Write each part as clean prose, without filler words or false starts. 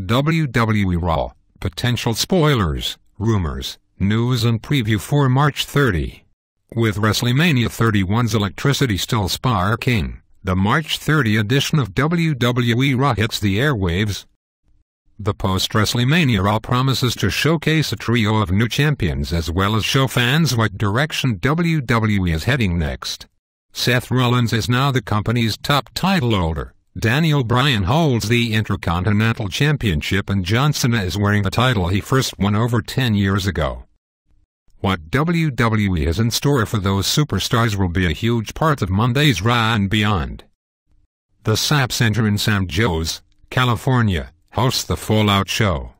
WWE Raw, potential spoilers, rumors, news and preview for March 30. With WrestleMania 31's electricity still sparking, the March 30 edition of WWE Raw hits the airwaves. The post-WrestleMania Raw promises to showcase a trio of new champions as well as show fans what direction WWE is heading next. Seth Rollins is now the company's top title holder. Bryan holds the Intercontinental Championship and Cena is wearing the title he first won over 10 years ago. What WWE has in store for those superstars will be a huge part of Monday's Raw and beyond. The SAP Center in San Jose, California, hosts the Fallout show.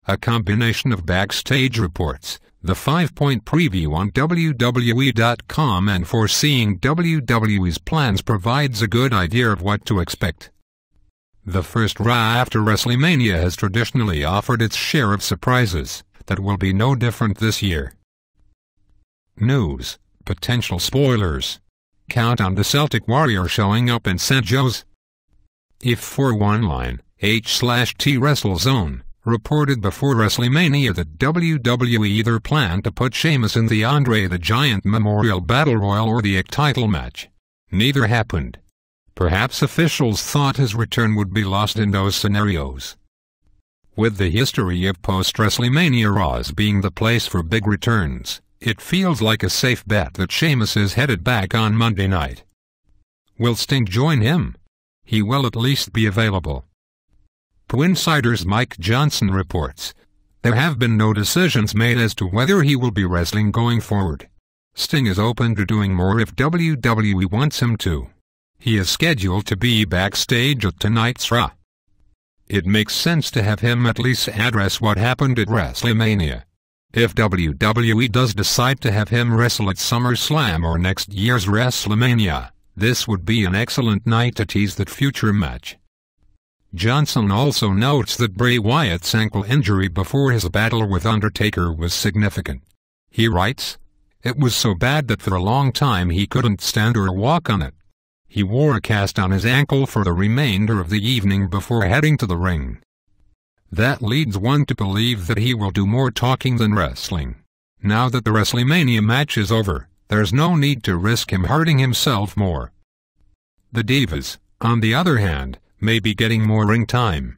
A combination of backstage reports, the 5-point preview on WWE.com and foreseeing WWE's plans provides a good idea of what to expect. The first Raw after WrestleMania has traditionally offered its share of surprises. That will be no different this year. News, potential spoilers. Countdown to Celtic Warrior showing up in San Jose. If for one line, H/T WrestleZone reported before WrestleMania that WWE either planned to put Sheamus in the Andre the Giant Memorial Battle Royal or the title match. Neither happened. Perhaps officials thought his return would be lost in those scenarios. With the history of post-WrestleMania Raws being the place for big returns, it feels like a safe bet that Sheamus is headed back on Monday night. Will Sting join him? He will at least be available. Insider's Mike Johnson reports, there have been no decisions made as to whether he will be wrestling going forward. Sting is open to doing more if WWE wants him to. He is scheduled to be backstage at tonight's Raw. It makes sense to have him at least address what happened at WrestleMania. If WWE does decide to have him wrestle at SummerSlam or next year's WrestleMania, this would be an excellent night to tease that future match. Johnson also notes that Bray Wyatt's ankle injury before his battle with Undertaker was significant. He writes, "It was so bad that for a long time he couldn't stand or walk on it. He wore a cast on his ankle for the remainder of the evening before heading to the ring. That leads one to believe that he will do more talking than wrestling. Now that the WrestleMania match is over, there's no need to risk him hurting himself more." The Divas, on the other hand, may be getting more ring time.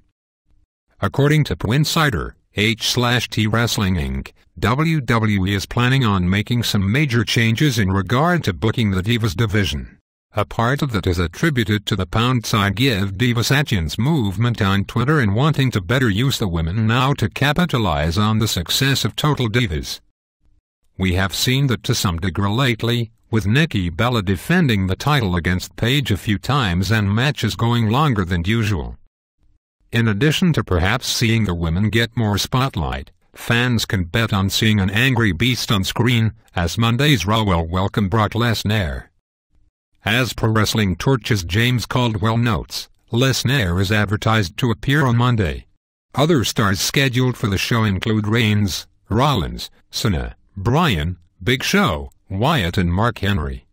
According to Insider, H/T Wrestling Inc., WWE is planning on making some major changes in regard to booking the Divas division. A part of that is attributed to the #Give Divas Actions movement on Twitter and wanting to better use the women now to capitalize on the success of Total Divas. We have seen that to some degree lately, with Nikki Bella defending the title against Paige a few times and matches going longer than usual. In addition to perhaps seeing the women get more spotlight, fans can bet on seeing an angry beast on screen, as Monday's Raw will welcome Brock Lesnar. As Pro Wrestling Torch's James Caldwell notes, Lesnar is advertised to appear on Monday. Other stars scheduled for the show include Reigns, Rollins, Cena, Bryan, Big Show, Wyatt and Mark Henry.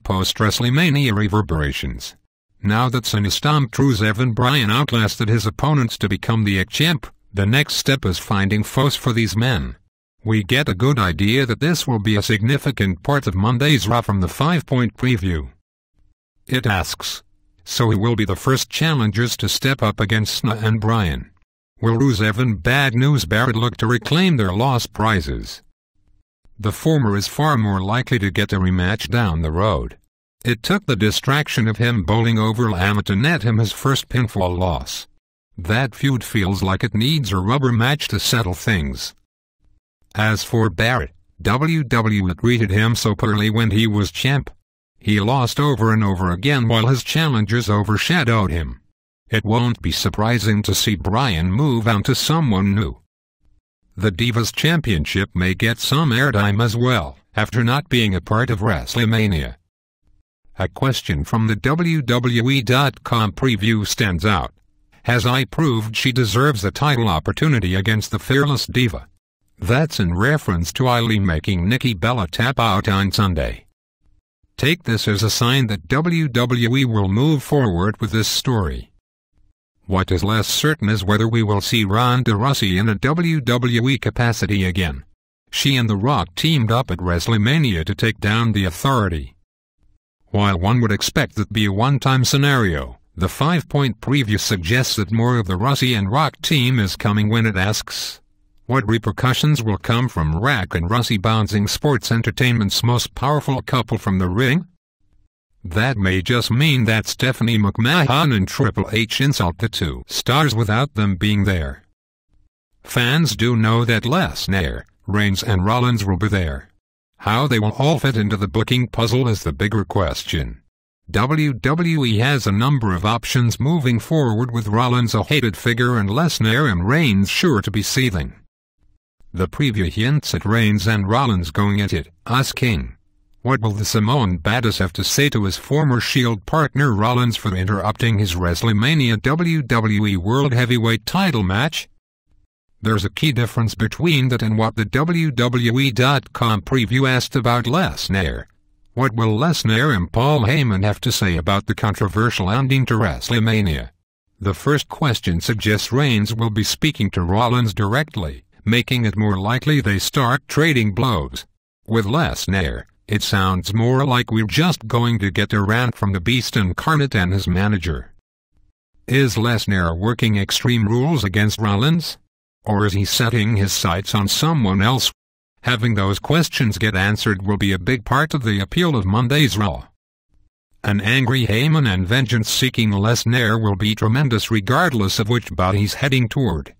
Post-WrestleMania reverberations. Now that Cena stomped Rusev and Bryan outlasted his opponents to become the champ, the next step is finding foes for these men. We get a good idea that this will be a significant part of Monday's Raw from the 5-point preview. It asks, so who will be the first challengers to step up against Cena and Bryan? Will Rusev and Bad News Barrett look to reclaim their lost prizes? The former is far more likely to get a rematch down the road. It took the distraction of him bowling over Lama to net him his first pinfall loss. That feud feels like it needs a rubber match to settle things. As for Barrett, WWE treated him so poorly when he was champ. He lost over and over again while his challengers overshadowed him. It won't be surprising to see Bryan move on to someone new. The Divas Championship may get some airtime as well, after not being a part of WrestleMania. A question from the WWE.com preview stands out. Has I proved she deserves a title opportunity against the Fearless Diva? That's in reference to Eileen making Nikki Bella tap out on Sunday. Take this as a sign that WWE will move forward with this story. What is less certain is whether we will see Ronda Rousey in a WWE capacity again. She and The Rock teamed up at WrestleMania to take down the Authority. While one would expect that to be a one-time scenario, the 5-point preview suggests that more of the Rousey and Rock team is coming when it asks, what repercussions will come from Rock and Rousey bouncing sports entertainment's most powerful couple from the ring? That may just mean that Stephanie McMahon and Triple H insult the two stars without them being there. Fans do know that Lesnar, Reigns and Rollins will be there. How they will all fit into the booking puzzle is the bigger question. WWE has a number of options moving forward, with Rollins a hated figure and Lesnar and Reigns sure to be seething. The preview hints at Reigns and Rollins going at it, asking, what will the Samoan badass have to say to his former Shield partner Rollins for interrupting his WrestleMania WWE World Heavyweight title match? There's a key difference between that and what the WWE.com preview asked about Lesnar. What will Lesnar and Paul Heyman have to say about the controversial ending to WrestleMania? The first question suggests Reigns will be speaking to Rollins directly, making it more likely they start trading blows. With Lesnar, it sounds more like we're just going to get a rant from the Beast incarnate and his manager. Is Lesnar working Extreme Rules against Rollins? Or is he setting his sights on someone else? Having those questions get answered will be a big part of the appeal of Monday's Raw. An angry Heyman and vengeance-seeking Lesnar will be tremendous regardless of which bout he's heading toward.